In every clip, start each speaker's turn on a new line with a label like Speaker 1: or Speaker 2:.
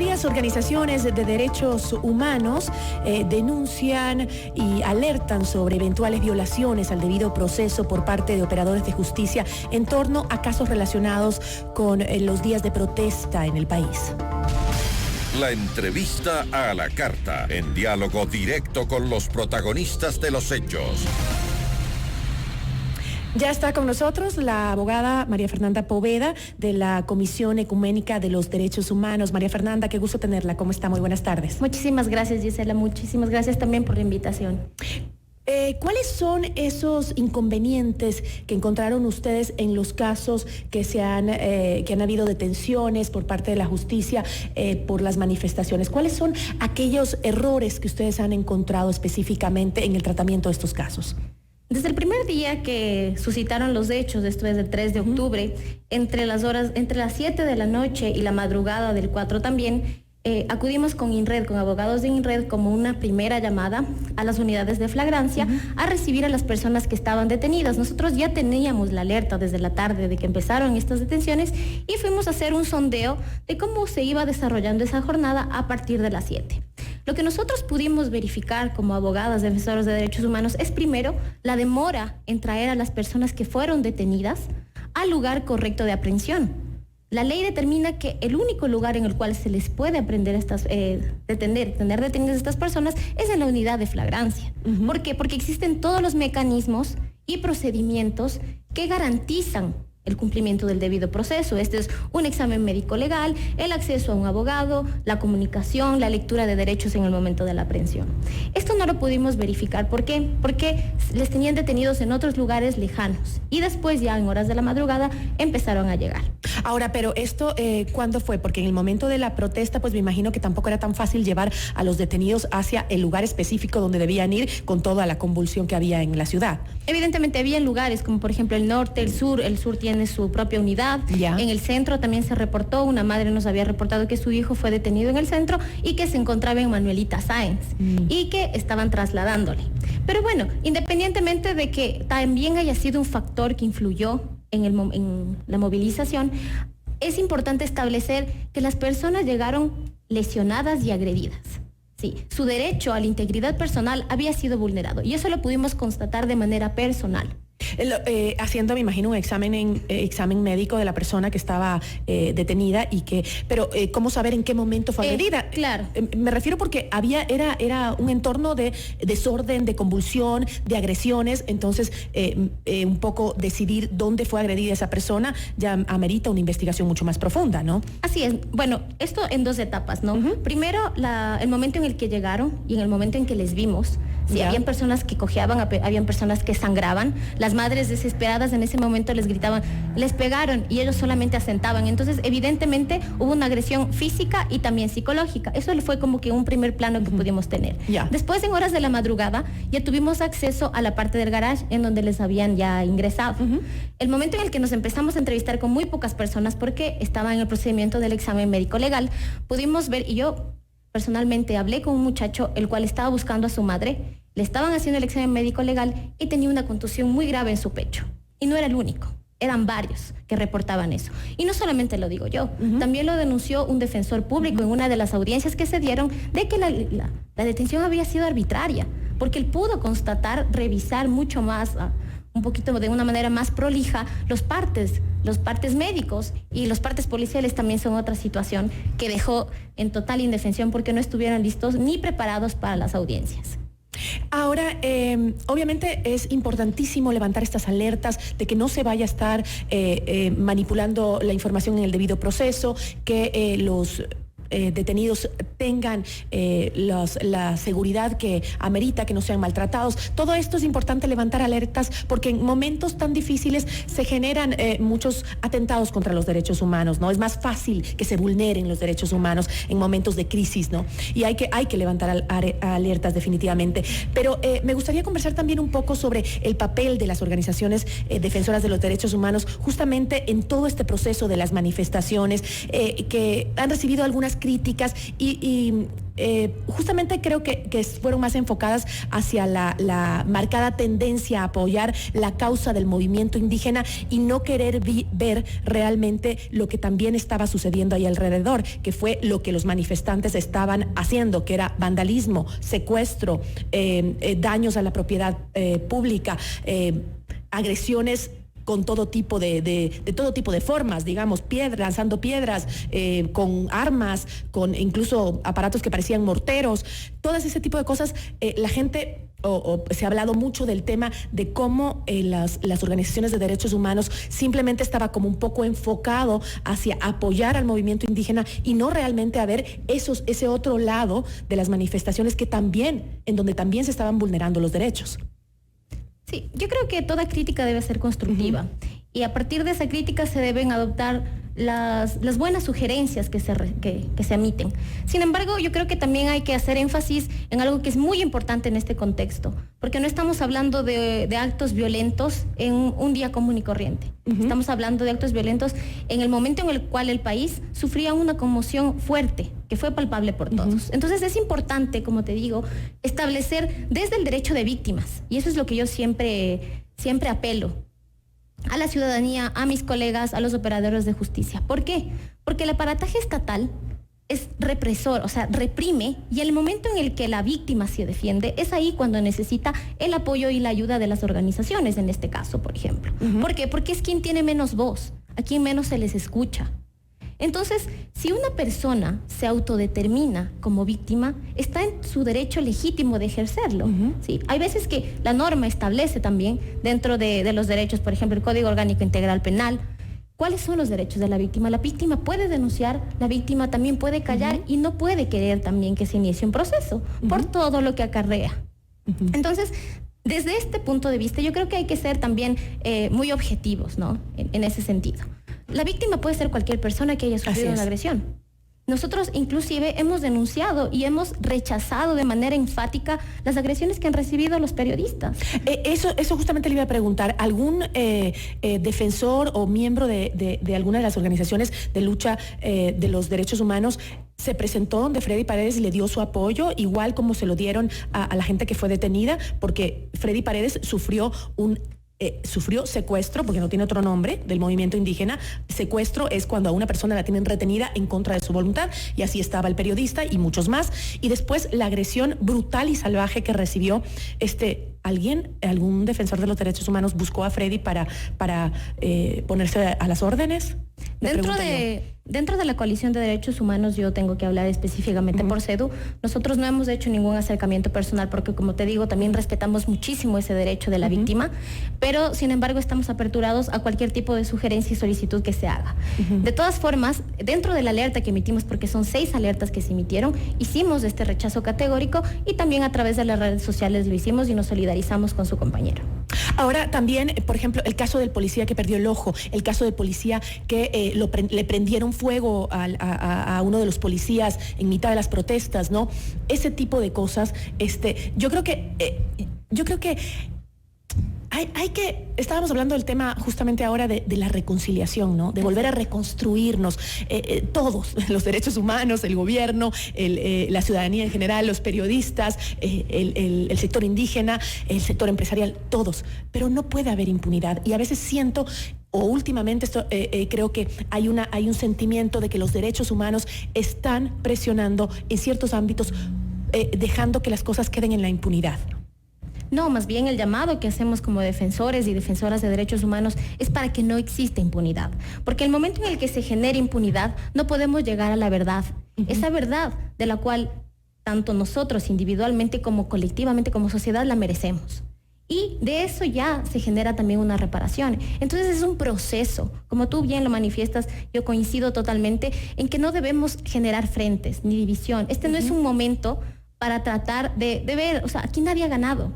Speaker 1: Varias organizaciones de derechos humanos denuncian y alertan sobre eventuales violaciones al debido proceso por parte de operadores de justicia en torno a casos relacionados con los días de protesta en el país.
Speaker 2: La entrevista a la carta, en diálogo directo con los protagonistas de los hechos.
Speaker 1: Ya está con nosotros la abogada María Fernanda Poveda de la Comisión Ecuménica de los Derechos Humanos. María Fernanda, qué gusto tenerla. ¿Cómo está? Muy buenas tardes.
Speaker 3: Muchísimas gracias, Gisela. Muchísimas gracias también por la invitación.
Speaker 1: ¿Cuáles son esos inconvenientes que encontraron ustedes en los casos que han habido detenciones por parte de la justicia por las manifestaciones? ¿Cuáles son aquellos errores que ustedes han encontrado específicamente en el tratamiento de estos casos?
Speaker 3: Desde el primer día que suscitaron los hechos, esto es el 3 de octubre, entre las 7 de la noche y la madrugada del 4 también, acudimos con INRED, con abogados de INRED, como una primera llamada a las unidades de flagrancia a recibir a las personas que estaban detenidas. Nosotros ya teníamos la alerta desde la tarde de que empezaron estas detenciones y fuimos a hacer un sondeo de cómo se iba desarrollando esa jornada a partir de las 7. Lo que nosotros pudimos verificar como abogadas defensoras de derechos humanos es primero la demora en traer a las personas que fueron detenidas al lugar correcto de aprehensión. La ley determina que el único lugar en el cual se les puede tener detenidas a estas personas es en la unidad de flagrancia. ¿Por qué? Porque existen todos los mecanismos y procedimientos que garantizan el cumplimiento del debido proceso. Este es un examen médico legal, el acceso a un abogado, la comunicación, la lectura de derechos en el momento de la aprehensión. Esto no lo pudimos verificar. ¿Por qué? Porque les tenían detenidos en otros lugares lejanos y después ya en horas de la madrugada empezaron a llegar.
Speaker 1: Ahora, pero esto, ¿cuándo fue? Porque en el momento de la protesta, pues me imagino que tampoco era tan fácil llevar a los detenidos hacia el lugar específico donde debían ir con toda la convulsión que había en la ciudad.
Speaker 3: Evidentemente había lugares como por ejemplo el norte, el sur tiene su propia unidad.
Speaker 1: Ya.
Speaker 3: En el centro también se reportó, una madre nos había reportado que su hijo fue detenido en el centro y que se encontraba en Manuelita Sáenz y que estaban trasladándole. Pero bueno, independientemente de que también haya sido un factor que influyó en la movilización, es importante establecer que las personas llegaron lesionadas y agredidas. Sí, su derecho a la integridad personal había sido vulnerado y eso lo pudimos constatar de manera personal.
Speaker 1: Haciendo, me imagino, un examen médico de la persona que estaba detenida pero ¿cómo saber en qué momento fue agredida?
Speaker 3: Claro.
Speaker 1: Me refiero porque era un entorno de desorden, de convulsión, de agresiones, entonces un poco decidir dónde fue agredida esa persona ya amerita una investigación mucho más profunda, ¿no?
Speaker 3: Así es. Bueno, esto en dos etapas, ¿no? Primero, el momento en el que llegaron y en el momento en que les vimos. Sí, habían personas que cojeaban, habían personas que sangraban. Las madres desesperadas en ese momento les gritaban, les pegaron, y ellos solamente asentaban. Entonces, evidentemente, hubo una agresión física y también psicológica. Eso fue como que un primer plano que pudimos tener. Después, en horas de la madrugada, ya tuvimos acceso a la parte del garage en donde les habían ya ingresado. El momento en el que nos empezamos a entrevistar con muy pocas personas, porque estaban en el procedimiento del examen médico legal, pudimos ver, y yo personalmente hablé con un muchacho el cual estaba buscando a su madre, le estaban haciendo el examen médico legal y tenía una contusión muy grave en su pecho. Y no era el único, eran varios que reportaban eso. Y no solamente lo digo yo, también lo denunció un defensor público en una de las audiencias que se dieron de que la detención había sido arbitraria, porque él pudo constatar, revisar mucho más, un poquito de una manera más prolija, los partes médicos, y los partes policiales también son otra situación que dejó en total indefensión porque no estuvieron listos ni preparados para las audiencias.
Speaker 1: Ahora, obviamente es importantísimo levantar estas alertas de que no se vaya a estar manipulando la información en el debido proceso, que los detenidos tengan la seguridad que amerita, que no sean maltratados. Todo esto es importante levantar alertas porque en momentos tan difíciles se generan muchos atentados contra los derechos humanos, ¿no? Es más fácil que se vulneren los derechos humanos en momentos de crisis, ¿no? Y hay que levantar alertas definitivamente. Pero me gustaría conversar también un poco sobre el papel de las organizaciones defensoras de los derechos humanos justamente en todo este proceso de las manifestaciones que han recibido algunas críticas y justamente creo que fueron más enfocadas hacia la marcada tendencia a apoyar la causa del movimiento indígena y no querer ver realmente lo que también estaba sucediendo ahí alrededor, que fue lo que los manifestantes estaban haciendo, que era vandalismo, secuestro, daños a la propiedad pública, agresiones con todo tipo de formas, digamos, lanzando piedras, con armas, con incluso aparatos que parecían morteros, todas ese tipo de cosas. La gente, se ha hablado mucho del tema de cómo las organizaciones de derechos humanos simplemente estaba como un poco enfocado hacia apoyar al movimiento indígena y no realmente a ver ese otro lado de las manifestaciones en donde también se estaban vulnerando los derechos.
Speaker 3: Sí, yo creo que toda crítica debe ser constructiva y a partir de esa crítica se deben adoptar las buenas sugerencias que se emiten. Sin embargo, yo creo que también hay que hacer énfasis en algo que es muy importante en este contexto, porque no estamos hablando de actos violentos en un día común y corriente. Estamos hablando de actos violentos en el momento en el cual el país sufría una conmoción fuerte, que fue palpable por todos. Entonces es importante, como te digo, establecer desde el derecho de víctimas, y eso es lo que yo siempre apelo a la ciudadanía, a mis colegas, a los operadores de justicia. ¿Por qué? Porque el aparataje estatal es represor, o sea, reprime, y el momento en el que la víctima se defiende es ahí cuando necesita el apoyo y la ayuda de las organizaciones, en este caso, por ejemplo. ¿Por qué? Porque es quien tiene menos voz, a quien menos se les escucha. Entonces, si una persona se autodetermina como víctima, está en su derecho legítimo de ejercerlo. ¿Sí? Hay veces que la norma establece también, dentro de los derechos, por ejemplo, el Código Orgánico Integral Penal, ¿cuáles son los derechos de la víctima? La víctima puede denunciar, la víctima también puede callar y no puede querer también que se inicie un proceso por todo lo que acarrea. Entonces, desde este punto de vista, yo creo que hay que ser también muy objetivos, ¿no? En ese sentido. La víctima puede ser cualquier persona que haya sufrido una agresión. Nosotros inclusive hemos denunciado y hemos rechazado de manera enfática las agresiones que han recibido los periodistas.
Speaker 1: Eso justamente le iba a preguntar. ¿Algún defensor o miembro de alguna de las organizaciones de lucha de los derechos humanos se presentó donde Freddy Paredes y le dio su apoyo, igual como se lo dieron a la gente que fue detenida? Porque Freddy Paredes sufrió secuestro, porque no tiene otro nombre, del movimiento indígena. Secuestro es cuando a una persona la tienen retenida en contra de su voluntad, y así estaba el periodista y muchos más. Y después la agresión brutal y salvaje que recibió algún defensor de los derechos humanos buscó a Freddy para ponerse a las órdenes.
Speaker 3: Dentro de la Coalición de Derechos Humanos, yo tengo que hablar específicamente por CEDU. Nosotros no hemos hecho ningún acercamiento personal porque, como te digo, también respetamos muchísimo ese derecho de la víctima, pero sin embargo estamos aperturados a cualquier tipo de sugerencia y solicitud que se haga. De todas formas, dentro de la alerta que emitimos, porque son 6 alertas que se emitieron, hicimos este rechazo categórico y también a través de las redes sociales lo hicimos y nos solidarizamos con su compañero.
Speaker 1: Ahora también, por ejemplo, el caso del policía que perdió el ojo, el caso del policía que le prendieron fuego a uno de los policías en mitad de las protestas, ¿no? Ese tipo de cosas, yo creo que estábamos hablando del tema justamente ahora de la reconciliación, ¿no? De volver a reconstruirnos, todos, los derechos humanos, el gobierno, la ciudadanía en general, los periodistas, el sector indígena, el sector empresarial, todos. Pero no puede haber impunidad, y a veces siento, o últimamente creo que hay un sentimiento de que los derechos humanos están presionando en ciertos ámbitos, dejando que las cosas queden en la impunidad.
Speaker 3: No, más bien el llamado que hacemos como defensores y defensoras de derechos humanos es para que no exista impunidad. Porque el momento en el que se genere impunidad, no podemos llegar a la verdad. Esa verdad de la cual tanto nosotros individualmente como colectivamente como sociedad la merecemos. Y de eso ya se genera también una reparación. Entonces es un proceso. Como tú bien lo manifiestas, yo coincido totalmente en que no debemos generar frentes ni división. No es un momento para tratar de ver, o sea, aquí nadie ha ganado.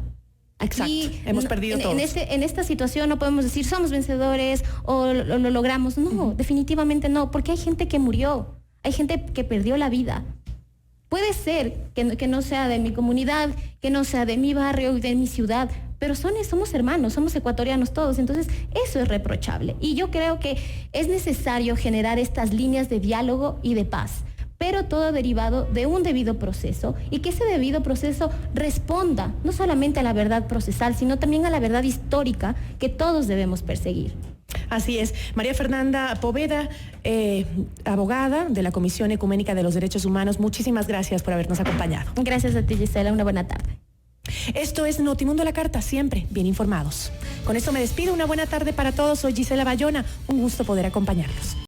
Speaker 1: Aquí, hemos perdido todos.
Speaker 3: En esta situación no podemos decir somos vencedores o lo logramos. No, definitivamente no, porque hay gente que murió, hay gente que perdió la vida. Puede ser que no sea de mi comunidad, que no sea de mi barrio, de mi ciudad, pero somos hermanos, somos ecuatorianos todos, entonces eso es reprochable. Y yo creo que es necesario generar estas líneas de diálogo y de paz. pero todo derivado de un debido proceso, y que ese debido proceso responda no solamente a la verdad procesal, sino también a la verdad histórica que todos debemos perseguir.
Speaker 1: Así es. María Fernanda Poveda, abogada de la Comisión Ecuménica de los Derechos Humanos, muchísimas gracias por habernos acompañado.
Speaker 3: Gracias a ti, Gisela. Una buena tarde.
Speaker 1: Esto es Notimundo a la Carta, siempre bien informados. Con esto me despido. Una buena tarde para todos. Soy Gisela Bayona. Un gusto poder acompañarlos.